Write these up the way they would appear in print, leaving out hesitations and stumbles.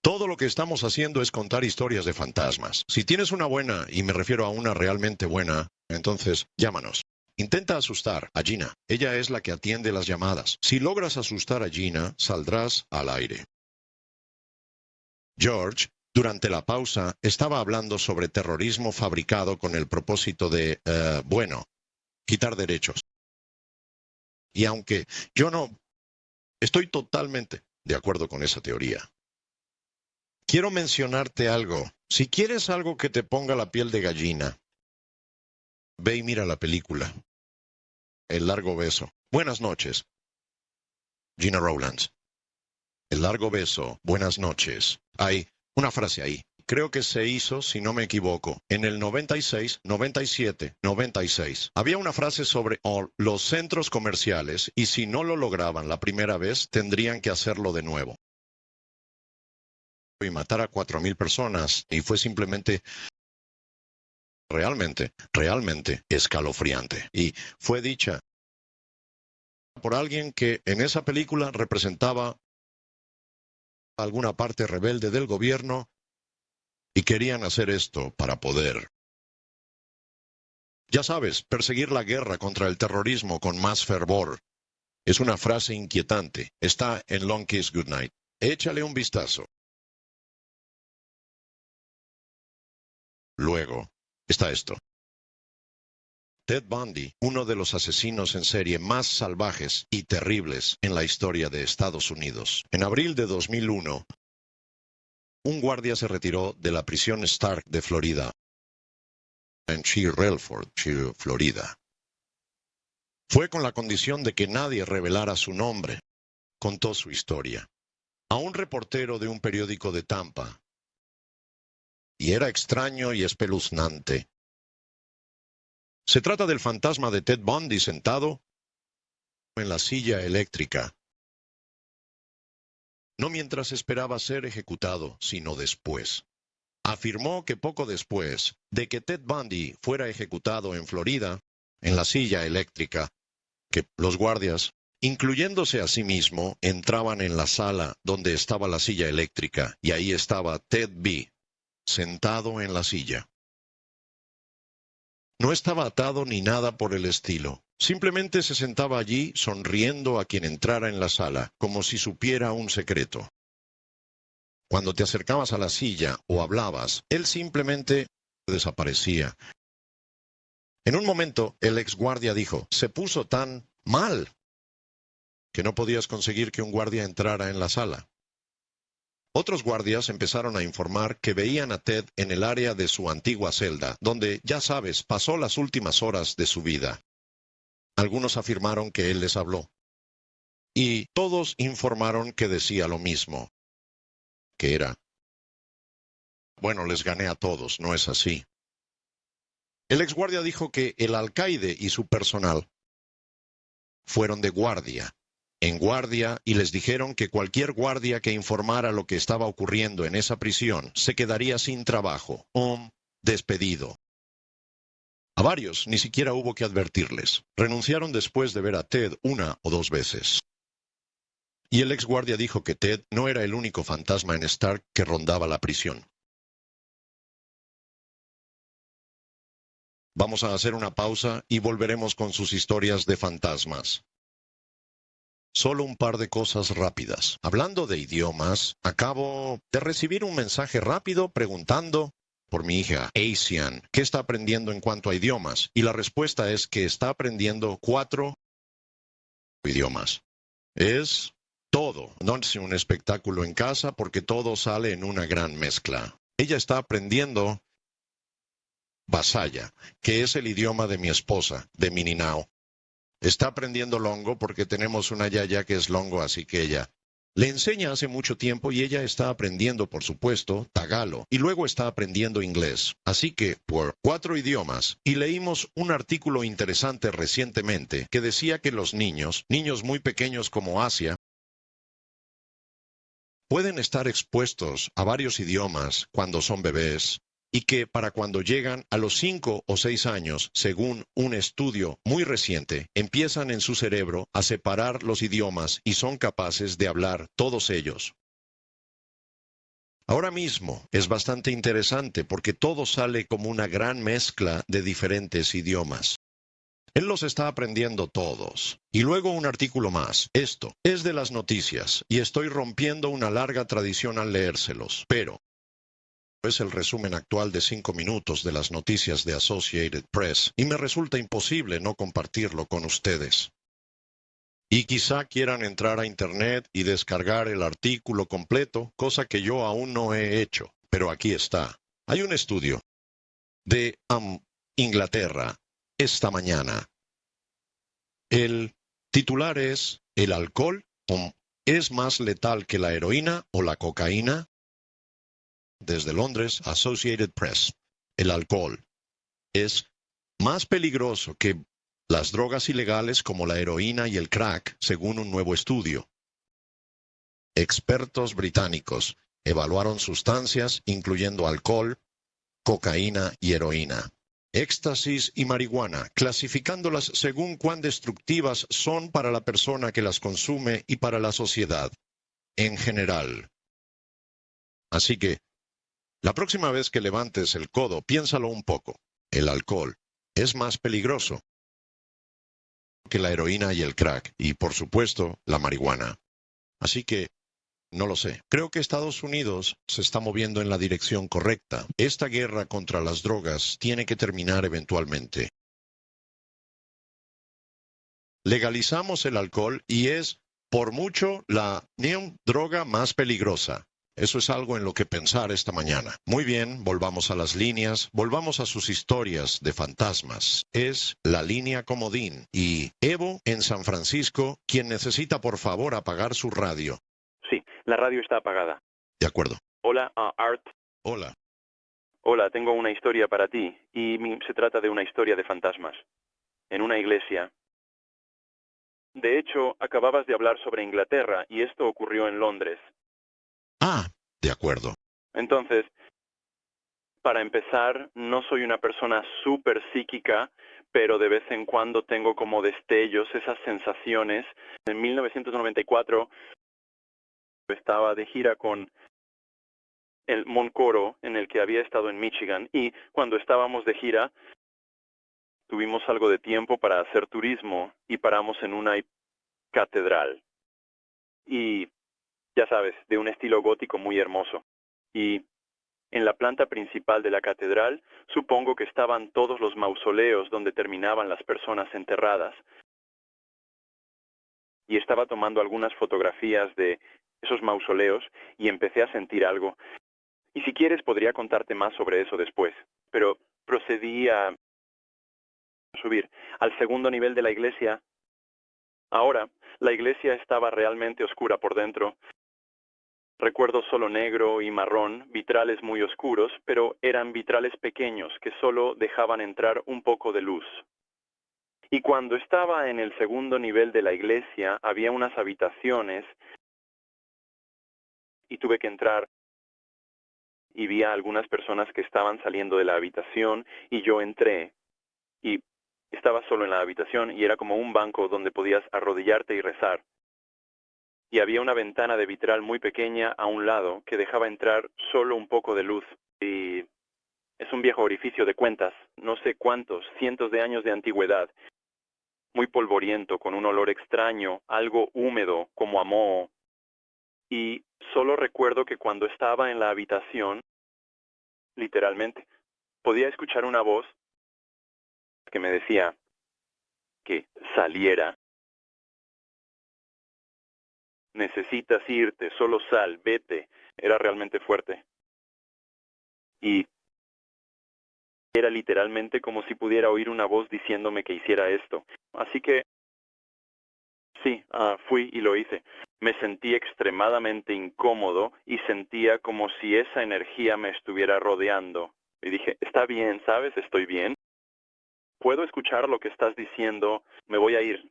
Todo lo que estamos haciendo es contar historias de fantasmas. Si tienes una buena, y me refiero a una realmente buena, entonces llámanos. Intenta asustar a Gina. Ella es la que atiende las llamadas. Si logras asustar a Gina, saldrás al aire. George, durante la pausa, estaba hablando sobre terrorismo fabricado con el propósito de, quitar derechos. Y aunque yo no estoy totalmente de acuerdo con esa teoría, quiero mencionarte algo. Si quieres algo que te ponga la piel de gallina, ve y mira la película. El largo beso. Buenas noches. Gina Rowlands. El largo beso. Buenas noches. Hay una frase ahí. Creo que se hizo, si no me equivoco, en el 96, 97, 96. Había una frase sobre los centros comerciales y si no lo lograban la primera vez, tendrían que hacerlo de nuevo. Y matar a 4,000 personas y fue simplemente realmente escalofriante. Y fue dicha por alguien que en esa película representaba alguna parte rebelde del gobierno y querían hacer esto para poder. Ya sabes, perseguir la guerra contra el terrorismo con más fervor. Es una frase inquietante. Está en Long Kiss Goodnight. Échale un vistazo. Luego, está esto. Ted Bundy, uno de los asesinos en serie más salvajes y terribles en la historia de Estados Unidos. En abril de 2001, un guardia se retiró de la prisión Stark de Florida, en Relford, Florida. Fue con la condición de que nadie revelara su nombre. Contó su historia a un reportero de un periódico de Tampa. Y era extraño y espeluznante. Se trata del fantasma de Ted Bundy sentado en la silla eléctrica. No mientras esperaba ser ejecutado, sino después. Afirmó que poco después de que Ted Bundy fuera ejecutado en Florida, en la silla eléctrica, que los guardias, incluyéndose a sí mismo, entraban en la sala donde estaba la silla eléctrica, y ahí estaba Ted B., sentado en la silla. No estaba atado ni nada por el estilo. Simplemente se sentaba allí sonriendo a quien entrara en la sala, como si supiera un secreto. Cuando te acercabas a la silla o hablabas, él simplemente desaparecía. En un momento, el exguardia dijo, se puso tan mal que no podías conseguir que un guardia entrara en la sala. Otros guardias empezaron a informar que veían a Ted en el área de su antigua celda, donde, ya sabes, pasó las últimas horas de su vida. Algunos afirmaron que él les habló. Y todos informaron que decía lo mismo. Que era, bueno, les gané a todos, ¿no es así? El exguardia dijo que el alcaide y su personal fueron de guardia, en guardia, y les dijeron que cualquier guardia que informara lo que estaba ocurriendo en esa prisión se quedaría sin trabajo, despedido. A varios ni siquiera hubo que advertirles. Renunciaron después de ver a Ted 1 o 2 veces. Y el exguardia dijo que Ted no era el único fantasma en Stark que rondaba la prisión. Vamos a hacer una pausa y volveremos con sus historias de fantasmas. Solo un par de cosas rápidas. Hablando de idiomas, acabo de recibir un mensaje rápido preguntando por mi hija, Asian, ¿qué está aprendiendo en cuanto a idiomas? Y la respuesta es que está aprendiendo 4 idiomas. Es todo. No es un espectáculo en casa porque todo sale en una gran mezcla. Ella está aprendiendo Vasaya, que es el idioma de mi esposa, de Mininao. Está aprendiendo longo porque tenemos una yaya que es longo, así que ella le enseña hace mucho tiempo y ella está aprendiendo, por supuesto, tagalo, y luego está aprendiendo inglés. Así que, por 4 idiomas, y leímos un artículo interesante recientemente que decía que los niños muy pequeños como Asia, pueden estar expuestos a varios idiomas cuando son bebés, y que para cuando llegan a los 5 o 6 años, según un estudio muy reciente, empiezan en su cerebro a separar los idiomas y son capaces de hablar todos ellos. Ahora mismo es bastante interesante porque todo sale como una gran mezcla de diferentes idiomas. Él los está aprendiendo todos. Y luego un artículo más. Esto es de las noticias y estoy rompiendo una larga tradición al leérselos. Pero es el resumen actual de 5 minutos de las noticias de Associated Press y me resulta imposible no compartirlo con ustedes. Y quizá quieran entrar a Internet y descargar el artículo completo, cosa que yo aún no he hecho, pero aquí está. Hay un estudio de Inglaterra esta mañana. El titular es ¿El alcohol es más letal que la heroína o la cocaína? Desde Londres, Associated Press. El alcohol es más peligroso que las drogas ilegales como la heroína y el crack, según un nuevo estudio. Expertos británicos evaluaron sustancias incluyendo alcohol, cocaína y heroína, éxtasis y marihuana, clasificándolas según cuán destructivas son para la persona que las consume y para la sociedad en general. Así que, la próxima vez que levantes el codo, piénsalo un poco. El alcohol es más peligroso que la heroína y el crack, y por supuesto, la marihuana. Así que, no lo sé. Creo que Estados Unidos se está moviendo en la dirección correcta. Esta guerra contra las drogas tiene que terminar eventualmente. Legalizamos el alcohol y es, por mucho, la droga más peligrosa. Eso es algo en lo que pensar esta mañana. Muy bien, volvamos a las líneas, volvamos a sus historias de fantasmas. Es la línea comodín y Evo en San Francisco, quien necesita por favor apagar su radio. Sí, la radio está apagada. De acuerdo. Hola, Art. Hola. Hola, tengo una historia para ti y se trata de una historia de fantasmas. En una iglesia. De hecho, acababas de hablar sobre Inglaterra y esto ocurrió en Londres. Ah, de acuerdo. Entonces, para empezar, no soy una persona súper psíquica, pero de vez en cuando tengo como destellos, esas sensaciones. En 1994 estaba de gira con el Moncoro, en el que había estado en Michigan, y cuando estábamos de gira, tuvimos algo de tiempo para hacer turismo y paramos en una catedral. Y, ya sabes, de un estilo gótico muy hermoso. Y en la planta principal de la catedral, supongo que estaban todos los mausoleos donde terminaban las personas enterradas. Y estaba tomando algunas fotografías de esos mausoleos y empecé a sentir algo. Y si quieres podría contarte más sobre eso después. Pero procedí a subir al segundo nivel de la iglesia. Ahora, la iglesia estaba realmente oscura por dentro. Recuerdo solo negro y marrón, vitrales muy oscuros, pero eran vitrales pequeños que solo dejaban entrar un poco de luz. Y cuando estaba en el segundo nivel de la iglesia, había unas habitaciones y tuve que entrar y vi a algunas personas que estaban saliendo de la habitación y yo entré y estaba solo en la habitación y era como un banco donde podías arrodillarte y rezar. Y había una ventana de vitral muy pequeña a un lado que dejaba entrar solo un poco de luz. Y es un viejo orificio de cuentas, no sé cuántos, cientos de años de antigüedad, muy polvoriento, con un olor extraño, algo húmedo, como a moho. Y solo recuerdo que cuando estaba en la habitación, literalmente, podía escuchar una voz que me decía que saliera. Necesitas irte, solo sal, vete. Era realmente fuerte. Y era literalmente como si pudiera oír una voz diciéndome que hiciera esto. Así que, sí, fui y lo hice. Me sentí extremadamente incómodo y sentía como si esa energía me estuviera rodeando. Y dije, está bien, ¿sabes? Estoy bien. Puedo escuchar lo que estás diciendo, me voy a ir.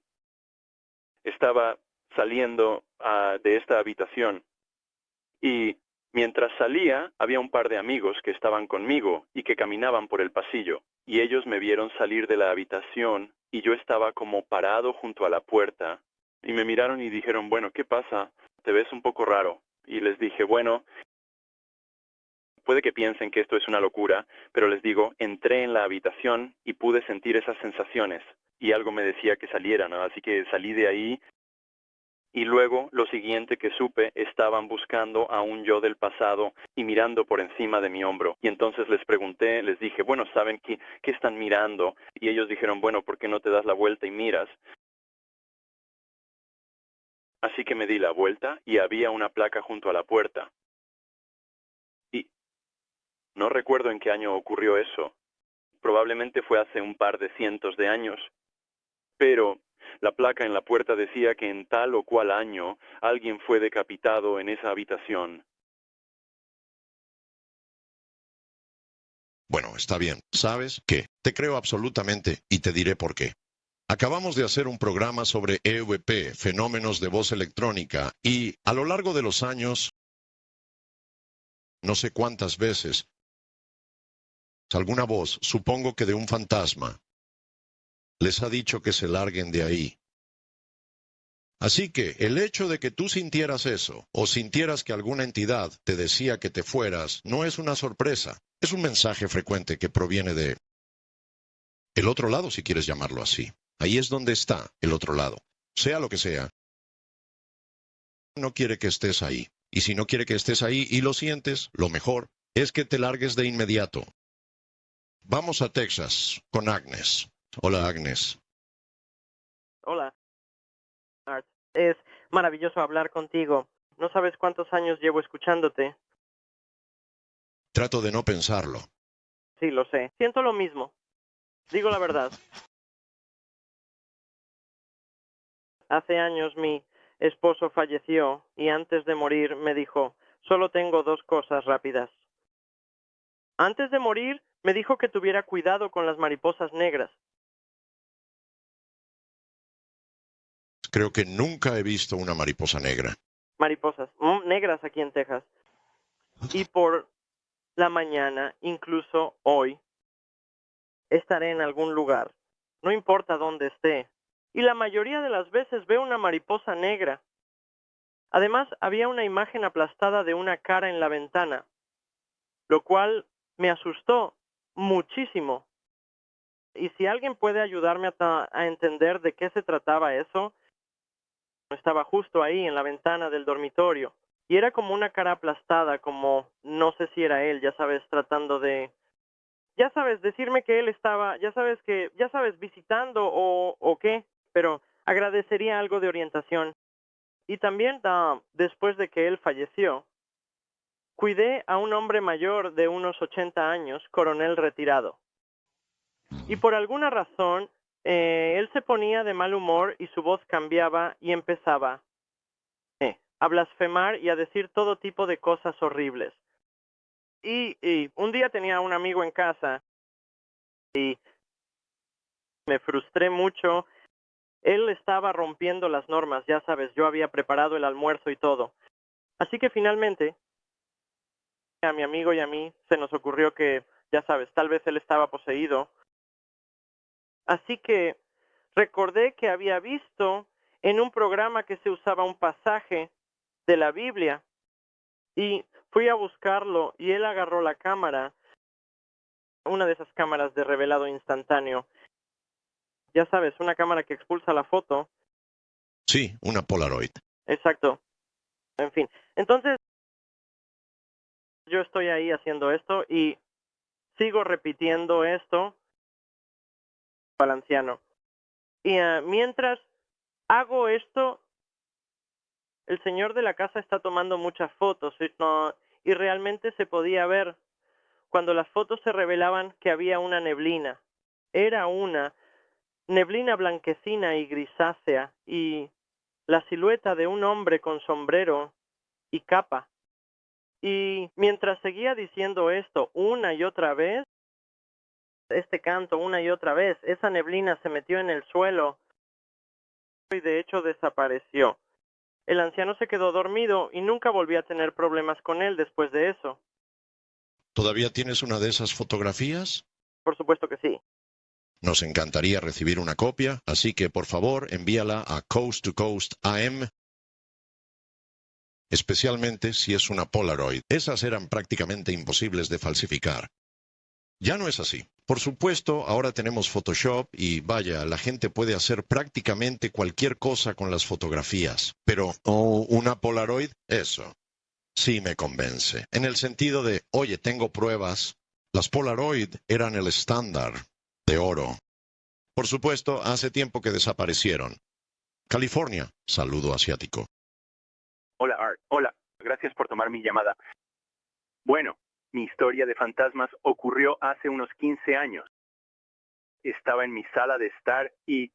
Estaba saliendo de esta habitación y mientras salía había un par de amigos que estaban conmigo y que caminaban por el pasillo y ellos me vieron salir de la habitación y yo estaba como parado junto a la puerta y me miraron y dijeron, bueno, ¿qué pasa? Te ves un poco raro. Y les dije, bueno, Puede que piensen que esto es una locura, pero les digo, entré en la habitación y pude sentir esas sensaciones. Y algo me decía que saliera, ¿no? Así que salí de ahí. Y luego, lo siguiente que supe, estaban buscando a un yo del pasado y mirando por encima de mi hombro. Y entonces les pregunté, les dije, bueno, ¿saben qué están mirando? Y ellos dijeron, bueno, ¿por qué no te das la vuelta y miras? Así que me di la vuelta y había una placa junto a la puerta. Y no recuerdo en qué año ocurrió eso. Probablemente fue hace un par de cientos de años. Pero la placa en la puerta decía que en tal o cual año alguien fue decapitado en esa habitación. Bueno, está bien. ¿Sabes qué? Te creo absolutamente y te diré por qué. Acabamos de hacer un programa sobre EVP, fenómenos de voz electrónica, y a lo largo de los años, no sé cuántas veces, alguna voz, supongo que de un fantasma, les ha dicho que se larguen de ahí. Así que el hecho de que tú sintieras eso, o sintieras que alguna entidad te decía que te fueras, no es una sorpresa. Es un mensaje frecuente que proviene de el otro lado, si quieres llamarlo así. Ahí es donde está el otro lado. Sea lo que sea, no quiere que estés ahí. Y si no quiere que estés ahí y lo sientes, lo mejor es que te largues de inmediato. Vamos a Texas con Agnes. Hola, Agnes. Hola, Art. Es maravilloso hablar contigo. No sabes cuántos años llevo escuchándote. Trato de no pensarlo. Sí, lo sé. Siento lo mismo. Digo la verdad. Hace años mi esposo falleció y antes de morir me dijo, solo tengo dos cosas rápidas. Antes de morir me dijo que tuviera cuidado con las mariposas negras. Creo que nunca he visto una mariposa negra. Mariposas negras aquí en Texas. Y por la mañana, incluso hoy, estaré en algún lugar. No importa dónde esté. Y la mayoría de las veces veo una mariposa negra. Además, había una imagen aplastada de una cara en la ventana, lo cual me asustó muchísimo. Y si alguien puede ayudarme a entender de qué se trataba eso, estaba justo ahí en la ventana del dormitorio. Y era como una cara aplastada, como no sé si era él, ya sabes, tratando de... Ya sabes, decirme que él estaba, ya sabes, visitando o qué, pero agradecería algo de orientación. Y también, después de que él falleció, cuidé a un hombre mayor de unos 80 años, coronel retirado. Y por alguna razón, él se ponía de mal humor y su voz cambiaba y empezaba a blasfemar y a decir todo tipo de cosas horribles. Y un día tenía un amigo en casa y me frustré mucho. Él estaba rompiendo las normas, ya sabes, yo había preparado el almuerzo y todo. Así que finalmente, a mi amigo y a mí se nos ocurrió que, ya sabes, tal vez él estaba poseído. Así que recordé que había visto en un programa que se usaba un pasaje de la Biblia y fui a buscarlo y él agarró la cámara, una de esas cámaras de revelado instantáneo. Ya sabes, una cámara que expulsa la foto. Sí, una Polaroid. Exacto. En fin, entonces yo estoy ahí haciendo esto y sigo repitiendo esto al anciano. Y mientras hago esto, el señor de la casa está tomando muchas fotos y realmente se podía ver cuando las fotos se revelaban que había una neblina. Era una neblina blanquecina y grisácea y la silueta de un hombre con sombrero y capa. Y mientras seguía diciendo esto una y otra vez, este canto una y otra vez, esa neblina se metió en el suelo y de hecho desapareció. El anciano se quedó dormido y nunca volví a tener problemas con él después de eso. ¿Todavía tienes una de esas fotografías? Por supuesto que sí. Nos encantaría recibir una copia, así que por favor envíala a Coast to Coast AM especialmente si es una Polaroid. Esas eran prácticamente imposibles de falsificar. Ya no es así. Por supuesto, ahora tenemos Photoshop y vaya, la gente puede hacer prácticamente cualquier cosa con las fotografías. Pero, una Polaroid, eso sí me convence. En el sentido de, oye, tengo pruebas. Las Polaroid eran el estándar de oro. Por supuesto, hace tiempo que desaparecieron. California, saludo asiático. Hola, Art. Hola. Gracias por tomar mi llamada. Bueno, mi historia de fantasmas ocurrió hace unos 15 años. Estaba en mi sala de estar y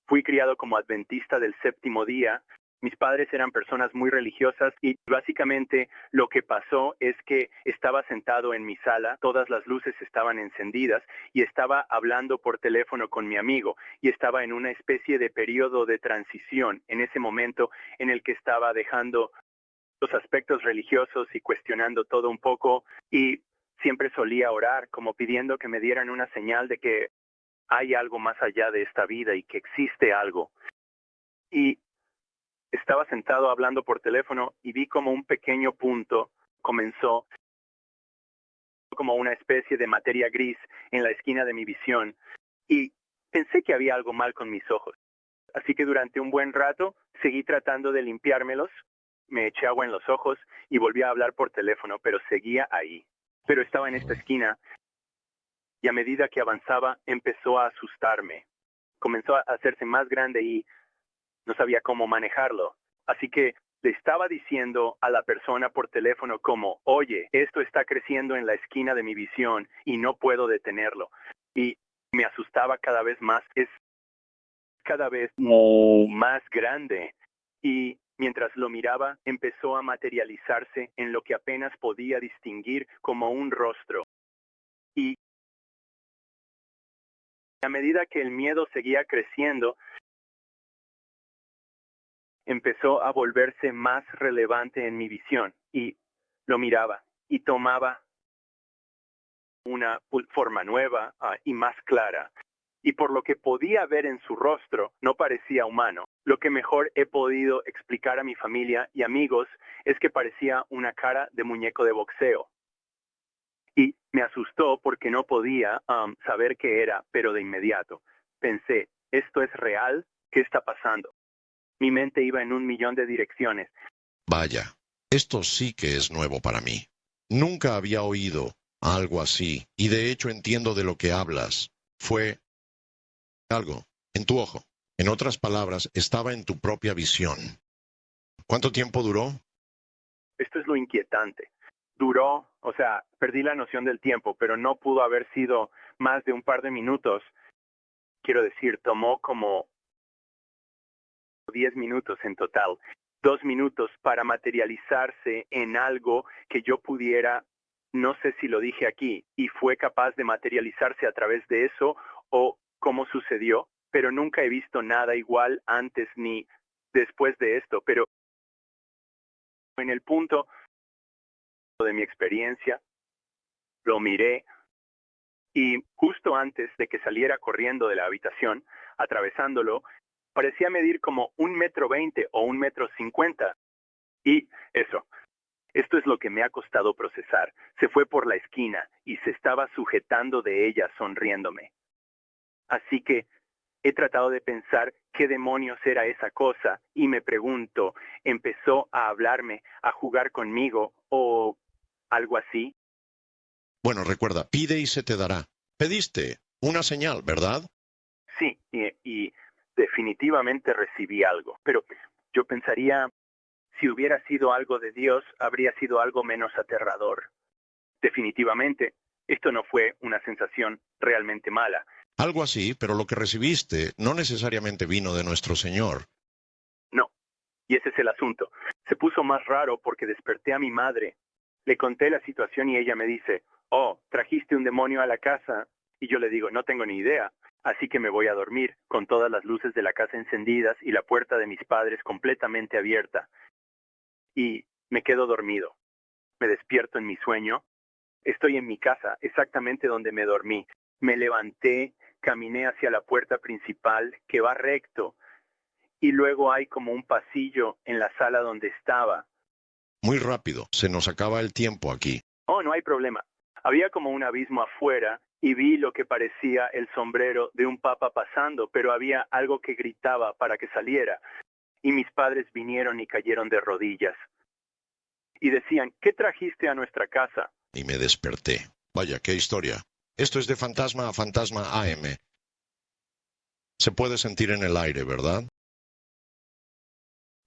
fui criado como adventista del séptimo día. Mis padres eran personas muy religiosas y básicamente lo que pasó es que estaba sentado en mi sala, todas las luces estaban encendidas y estaba hablando por teléfono con mi amigo y estaba en una especie de periodo de transición en ese momento en el que estaba dejando los aspectos religiosos y cuestionando todo un poco y siempre solía orar como pidiendo que me dieran una señal de que hay algo más allá de esta vida y que existe algo. Y estaba sentado hablando por teléfono y vi como un pequeño punto comenzó como una especie de materia gris en la esquina de mi visión y pensé que había algo mal con mis ojos. Así que durante un buen rato seguí tratando de limpiármelos, me eché agua en los ojos y volví a hablar por teléfono, pero seguía ahí. Pero estaba en esta esquina y a medida que avanzaba empezó a asustarme. Comenzó a hacerse más grande y no sabía cómo manejarlo. Así que le estaba diciendo a la persona por teléfono como, oye, esto está creciendo en la esquina de mi visión y no puedo detenerlo. Y me asustaba cada vez más. Es cada vez más grande. Y mientras lo miraba, empezó a materializarse en lo que apenas podía distinguir como un rostro. Y a medida que el miedo seguía creciendo, empezó a volverse más relevante en mi visión y lo miraba y tomaba una forma nueva y más clara. Y por lo que podía ver en su rostro, no parecía humano. Lo que mejor he podido explicar a mi familia y amigos es que parecía una cara de muñeco de boxeo. Y me asustó porque no podía saber qué era, pero de inmediato pensé, ¿esto es real? ¿Qué está pasando? Mi mente iba en 1.000.000 de direcciones. Vaya, esto sí que es nuevo para mí. Nunca había oído algo así, y de hecho entiendo de lo que hablas. Fue algo en tu ojo. En otras palabras, estaba en tu propia visión. ¿Cuánto tiempo duró? Esto es lo inquietante. Duró, o sea, perdí la noción del tiempo, pero no pudo haber sido más de un par de minutos. Quiero decir, tomó como 10 minutos en total. 2 minutos para materializarse en algo que yo pudiera, no sé si lo dije aquí, y fue capaz de materializarse a través de eso o cómo sucedió, pero nunca he visto nada igual antes ni después de esto. Pero en el punto de mi experiencia, lo miré y justo antes de que saliera corriendo de la habitación, atravesándolo, parecía medir como 1,20 m o 1,50 m. Y esto es lo que me ha costado procesar. Se fue por la esquina y se estaba sujetando de ella sonriéndome. Así que he tratado de pensar qué demonios era esa cosa y me pregunto, ¿empezó a hablarme, a jugar conmigo o algo así? Bueno, recuerda, pide y se te dará. Pediste una señal, ¿verdad? Sí, y definitivamente recibí algo, pero yo pensaría, si hubiera sido algo de Dios, habría sido algo menos aterrador. Definitivamente, esto no fue una sensación realmente mala. Algo así, pero lo que recibiste no necesariamente vino de nuestro Señor. No, y ese es el asunto. Se puso más raro porque desperté a mi madre. Le conté la situación y ella me dice, oh, trajiste un demonio a la casa. Y yo le digo, no tengo ni idea. Así que me voy a dormir, con todas las luces de la casa encendidas y la puerta de mis padres completamente abierta. Y me quedo dormido. Me despierto en mi sueño. Estoy en mi casa, exactamente donde me dormí. Me levanté, caminé hacia la puerta principal, que va recto, y luego hay como un pasillo en la sala donde estaba. Muy rápido, se nos acaba el tiempo aquí. Oh, no hay problema. Había como un abismo afuera y vi lo que parecía el sombrero de un papa pasando, pero había algo que gritaba para que saliera. Y mis padres vinieron y cayeron de rodillas. Y decían, ¿qué trajiste a nuestra casa? Y me desperté. Vaya, qué historia. Esto es de fantasma a fantasma AM. Se puede sentir en el aire, ¿verdad?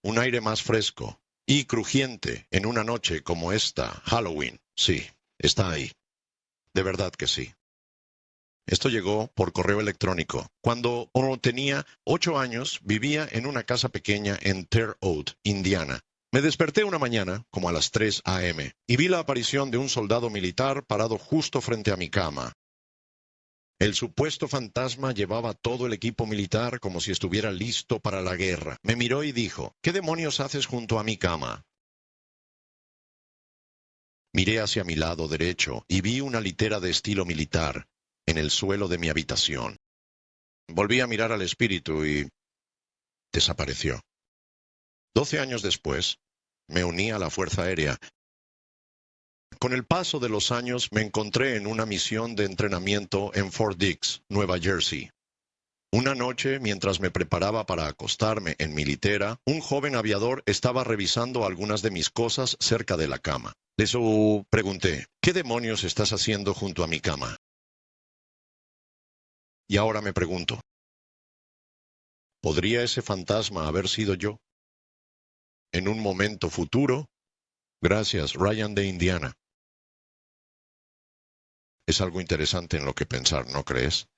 Un aire más fresco y crujiente en una noche como esta, Halloween. Sí, está ahí. De verdad que sí. Esto llegó por correo electrónico. Cuando uno tenía 8 años, vivía en una casa pequeña en Terre Haute, Indiana. Me desperté una mañana, como a las 3 a.m., y vi la aparición de un soldado militar parado justo frente a mi cama. El supuesto fantasma llevaba todo el equipo militar como si estuviera listo para la guerra. Me miró y dijo, ¿qué demonios haces junto a mi cama? Miré hacia mi lado derecho y vi una litera de estilo militar en el suelo de mi habitación. Volví a mirar al espíritu y desapareció. 12 años después, me uní a la Fuerza Aérea. Con el paso de los años me encontré en una misión de entrenamiento en Fort Dix, Nueva Jersey. Una noche, mientras me preparaba para acostarme en mi litera, un joven aviador estaba revisando algunas de mis cosas cerca de la cama. Pregunté, ¿qué demonios estás haciendo junto a mi cama? Y ahora me pregunto, ¿podría ese fantasma haber sido yo? En un momento futuro. Gracias, Ryan de Indiana. Es algo interesante en lo que pensar, ¿no crees?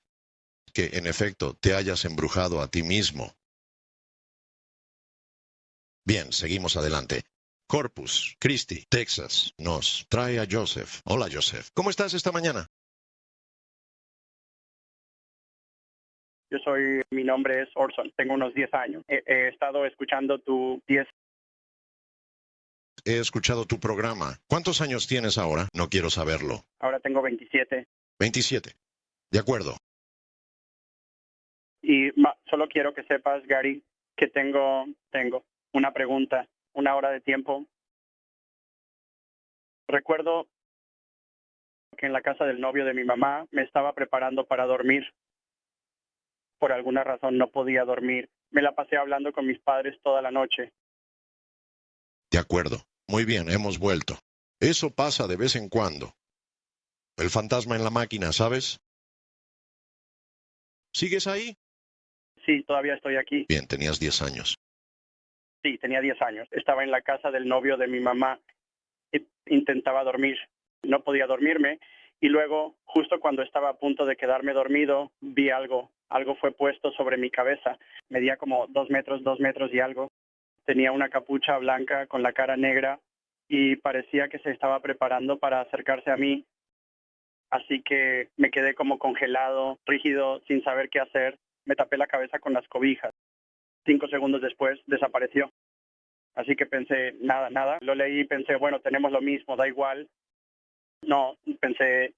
Que, en efecto, te hayas embrujado a ti mismo. Bien, seguimos adelante. Corpus Christi, Texas, nos trae a Joseph. Hola, Joseph. ¿Cómo estás esta mañana? Mi nombre es Orson, tengo unos 10 años. He estado escuchando tu 10. He escuchado tu programa. ¿Cuántos años tienes ahora? No quiero saberlo. Ahora tengo 27. 27. De acuerdo. Y solo quiero que sepas, Gary, que tengo una pregunta, una hora de tiempo. Recuerdo que en la casa del novio de mi mamá me estaba preparando para dormir. Por alguna razón no podía dormir. Me la pasé hablando con mis padres toda la noche. De acuerdo. Muy bien, hemos vuelto. Eso pasa de vez en cuando. El fantasma en la máquina, ¿sabes? ¿Sigues ahí? Sí, todavía estoy aquí. Bien, tenías 10 años. Sí, tenía 10 años. Estaba en la casa del novio de mi mamá. Intentaba dormir. No podía dormirme. Y luego, justo cuando estaba a punto de quedarme dormido, vi algo. Algo fue puesto sobre mi cabeza. Medía como 2 metros y algo. Tenía una capucha blanca con la cara negra y parecía que se estaba preparando para acercarse a mí. Así que me quedé como congelado, rígido, sin saber qué hacer. Me tapé la cabeza con las cobijas. 5 segundos después desapareció. Así que pensé, nada. Lo leí y pensé, bueno, tenemos lo mismo, da igual. No, pensé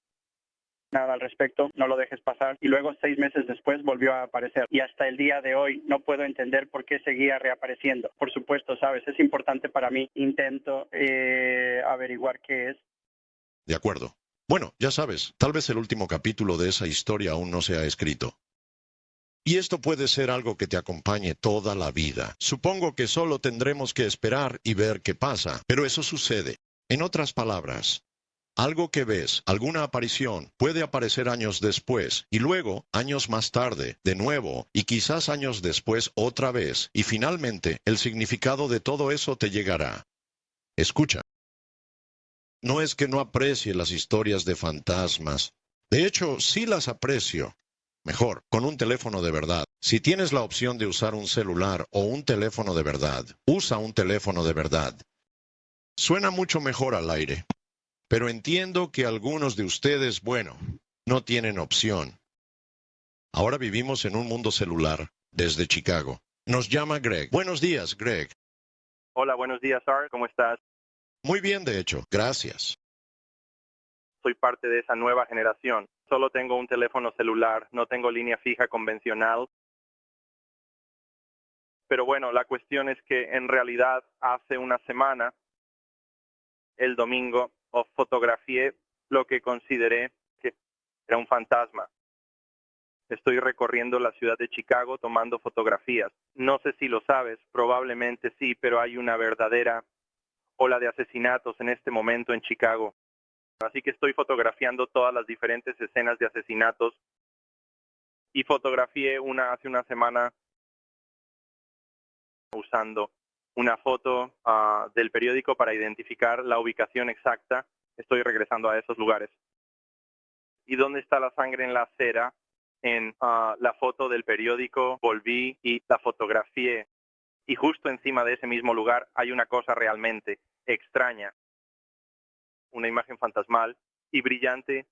nada al respecto, no lo dejes pasar. Y luego 6 meses después volvió a aparecer. Y hasta el día de hoy no puedo entender por qué seguía reapareciendo. Por supuesto, sabes, es importante para mí. Intento averiguar qué es. De acuerdo. Bueno, ya sabes, tal vez el último capítulo de esa historia aún no se ha escrito. Y esto puede ser algo que te acompañe toda la vida. Supongo que solo tendremos que esperar y ver qué pasa, pero eso sucede. En otras palabras, algo que ves, alguna aparición, puede aparecer años después, y luego, años más tarde, de nuevo, y quizás años después otra vez, y finalmente el significado de todo eso te llegará. Escucha. No es que no aprecie las historias de fantasmas. De hecho, sí las aprecio. Mejor, con un teléfono de verdad. Si tienes la opción de usar un celular o un teléfono de verdad, usa un teléfono de verdad. Suena mucho mejor al aire. Pero entiendo que algunos de ustedes, bueno, no tienen opción. Ahora vivimos en un mundo celular, desde Chicago. Nos llama Greg. Buenos días, Greg. Hola, buenos días, Art. ¿Cómo estás? Muy bien, de hecho. Gracias. Soy parte de esa nueva generación. Solo tengo un teléfono celular, no tengo línea fija convencional. Pero bueno, la cuestión es que en realidad hace una semana el domingo fotografié lo que consideré que era un fantasma. Estoy recorriendo la ciudad de Chicago tomando fotografías. No sé si lo sabes, probablemente sí, pero hay una verdadera ola de asesinatos en este momento en Chicago. Así que estoy fotografiando todas las diferentes escenas de asesinatos y fotografié una hace una semana usando una foto del periódico para identificar la ubicación exacta. Estoy regresando a esos lugares. ¿Y dónde está la sangre en la acera? En la foto del periódico volví y la fotografié. Y justo encima de ese mismo lugar hay una cosa realmente extraña. Una imagen fantasmal y brillante.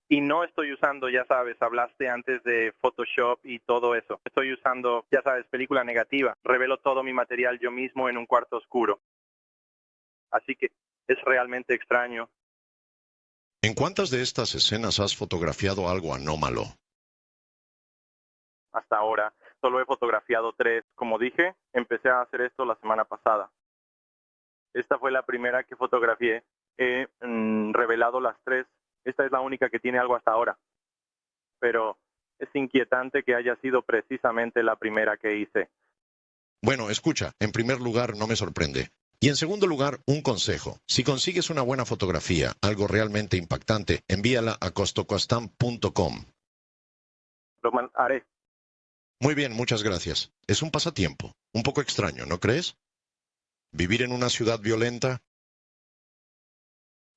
Y no estoy usando, ya sabes, hablaste antes de Photoshop y todo eso. Estoy usando, ya sabes, película negativa. Revelo todo mi material yo mismo en un cuarto oscuro. Así que es realmente extraño. ¿En cuántas de estas escenas has fotografiado algo anómalo? Hasta ahora solo he fotografiado 3. Como dije, empecé a hacer esto la semana pasada. Esta fue la primera que fotografié. He revelado las 3. Esta es la única que tiene algo hasta ahora. Pero es inquietante que haya sido precisamente la primera que hice. Bueno, escucha, en primer lugar, no me sorprende. Y en segundo lugar, un consejo. Si consigues una buena fotografía, algo realmente impactante, envíala a costocostam.com. Lo haré. Muy bien, muchas gracias. Es un pasatiempo, un poco extraño, ¿no crees? Vivir en una ciudad violenta.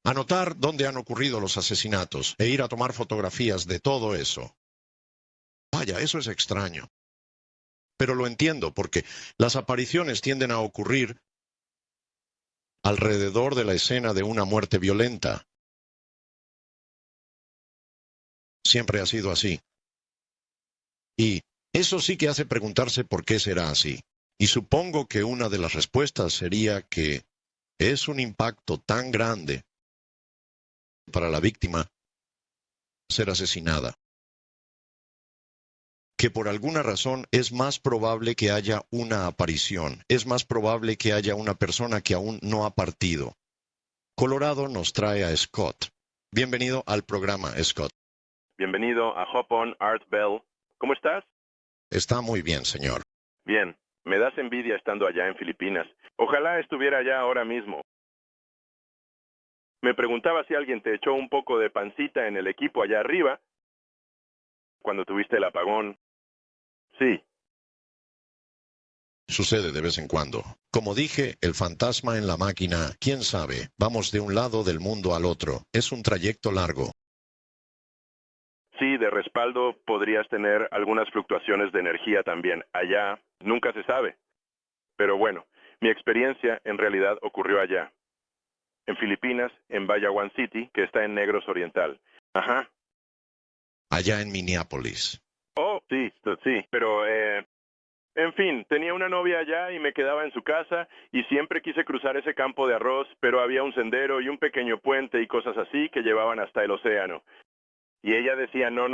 Anotar dónde han ocurrido los asesinatos e ir a tomar fotografías de todo eso. Vaya, eso es extraño. Pero lo entiendo porque las apariciones tienden a ocurrir alrededor de la escena de una muerte violenta. Siempre ha sido así. Y eso sí que hace preguntarse por qué será así. Y supongo que una de las respuestas sería que es un impacto tan grande para la víctima ser asesinada, que por alguna razón es más probable que haya una aparición, es más probable que haya una persona que aún no ha partido. Colorado nos trae a Scott. Bienvenido al programa, Scott. Bienvenido a Hop On Art Bell. ¿Cómo estás? Está muy bien, señor. Bien. Me das envidia estando allá en Filipinas. Ojalá estuviera allá ahora mismo. Me preguntaba si alguien te echó un poco de pancita en el equipo allá arriba cuando tuviste el apagón. Sí. Sucede de vez en cuando. Como dije, el fantasma en la máquina, quién sabe, vamos de un lado del mundo al otro. Es un trayecto largo. Sí, de respaldo podrías tener algunas fluctuaciones de energía también. Allá nunca se sabe. Pero bueno, mi experiencia en realidad ocurrió allá. En Filipinas, en Bayawan City, que está en Negros Oriental. Ajá. Allá en Minneapolis. Oh, sí, sí. Pero, en fin, tenía una novia allá y me quedaba en su casa y siempre quise cruzar ese campo de arroz, pero había un sendero y un pequeño puente y cosas así que llevaban hasta el océano. Y ella decía, no,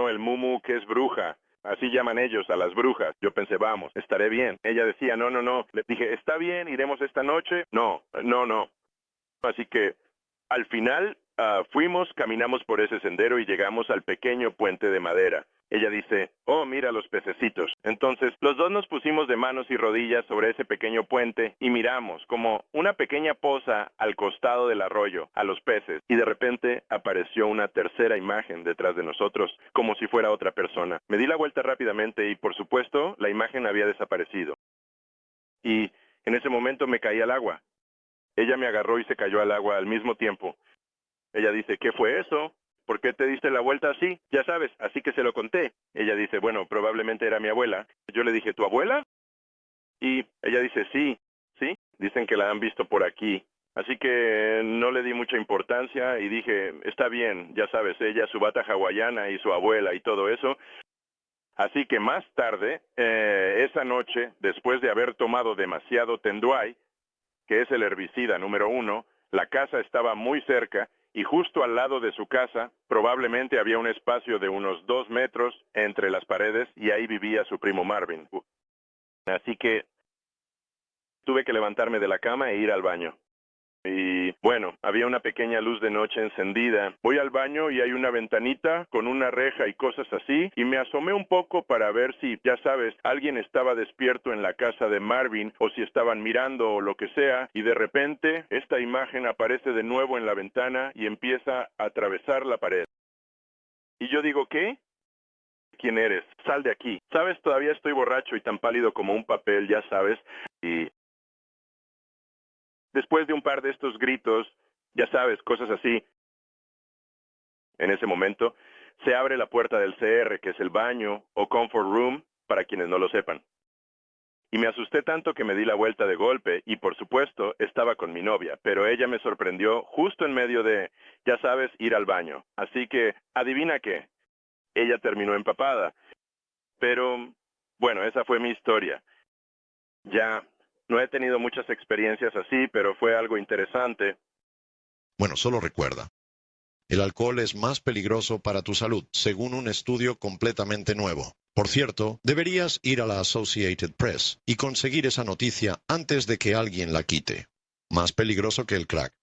el mumu que es bruja. Así llaman ellos a las brujas. Yo pensé, vamos, estaré bien. Ella decía, no. Le dije, está bien, iremos esta noche. No. Así que, al final, fuimos, caminamos por ese sendero y llegamos al pequeño puente de madera. Ella dice, oh, mira los pececitos. Entonces, los dos nos pusimos de manos y rodillas sobre ese pequeño puente y miramos como una pequeña poza al costado del arroyo, a los peces. Y de repente apareció una tercera imagen detrás de nosotros, como si fuera otra persona. Me di la vuelta rápidamente y, por supuesto, la imagen había desaparecido. Y en ese momento me caí al agua. Ella me agarró y se cayó al agua al mismo tiempo. Ella dice, ¿qué fue eso? ¿Por qué te diste la vuelta así? Ya sabes, así que se lo conté. Ella dice, bueno, probablemente era mi abuela. Yo le dije, ¿tu abuela? Y ella dice, sí. Dicen que la han visto por aquí. Así que no le di mucha importancia y dije, está bien, ya sabes, ella, su bata hawaiana y su abuela y todo eso. Así que más tarde, esa noche, después de haber tomado demasiado Tenduay, que es el herbicida número 1, la casa estaba muy cerca y justo al lado de su casa probablemente había un espacio de unos 2 metros entre las paredes y ahí vivía su primo Marvin. Así que tuve que levantarme de la cama e ir al baño. Y bueno, había una pequeña luz de noche encendida. Voy al baño y hay una ventanita con una reja y cosas así, y me asomé un poco para ver si, ya sabes, alguien estaba despierto en la casa de Marvin o si estaban mirando o lo que sea, y de repente esta imagen aparece de nuevo en la ventana y empieza a atravesar la pared. Y yo digo, ¿qué? ¿Quién eres? Sal de aquí. Sabes, todavía estoy borracho y tan pálido como un papel, ya sabes, y después de un par de estos gritos, ya sabes, cosas así, en ese momento, se abre la puerta del CR, que es el baño o comfort room, para quienes no lo sepan. Y me asusté tanto que me di la vuelta de golpe y, por supuesto, estaba con mi novia, pero ella me sorprendió justo en medio de, ya sabes, ir al baño. Así que, adivina qué, ella terminó empapada. Pero, bueno, esa fue mi historia. Ya no he tenido muchas experiencias así, pero fue algo interesante. Bueno, solo recuerda, el alcohol es más peligroso para tu salud, según un estudio completamente nuevo. Por cierto, deberías ir a la Associated Press y conseguir esa noticia antes de que alguien la quite. Más peligroso que el crack.